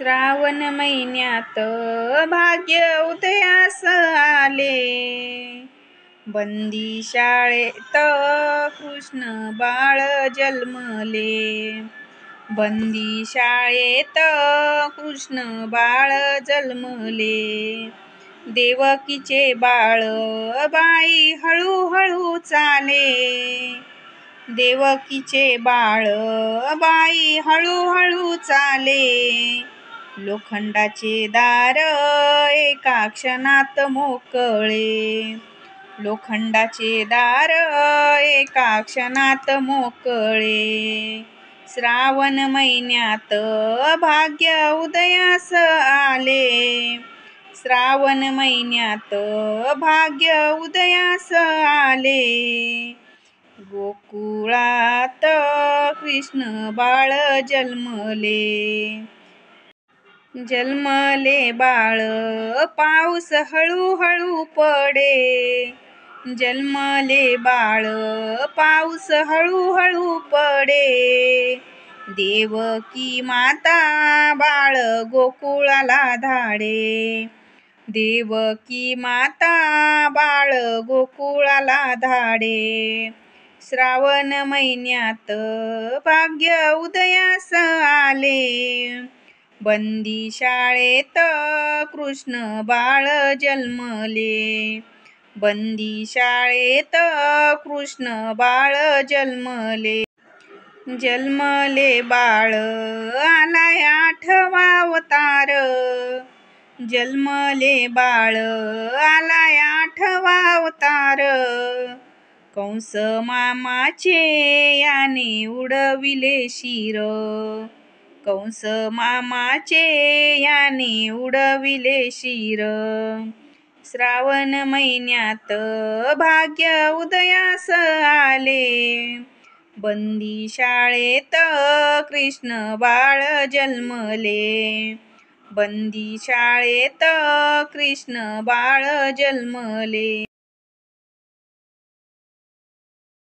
श्रावण महिन्यात भाग्य उदयास आले, बंदी शाळेत कृष्ण बाळ जन्मले. बंदी शाळेत कृष्ण बाळ जन्मले. देवकीचे बाळ बाई हळूहळू चाले. देवकीचे बाळ बाई हळूहळू चाले. लोखंडाचे दार एका क्षणात मोकळे. लोखंडाचे दार एका क्षणात मोकळे. श्रावण महिन्यात भाग्य उदयास आले. श्रावण महिन्यात भाग्य उदयास आले. गोकुळात कृष्ण बाळ जन्मले. जन्मले बाळ पाऊस हळूहळू पडे. जन्मले बाळ पाऊस हळूहळू पडे. देवकी माता बाळ गोकुळाला धाडे. देवकी माता बाळ गोकुळाला धाडे. श्रावण महिन्यात भाग्य उदयास आले. बंदी शाळेत कृष्ण बाळ जन्मले. बंदी शाळेत कृष्ण बाळ जन्मले. जन्मले बाळ आलाय 8वा अवतार. जन्मले बाळ आलाय 8वा अवतार. कंस मामाचे याने उडविले शिर. कंस मामाचे याने उडविले शिर. श्रावण महिन्यात भाग्य उदयास आले. बंदी शाळेत कृष्ण बाळ जन्मले. बंदी शाळेत कृष्ण बाळ जन्मले.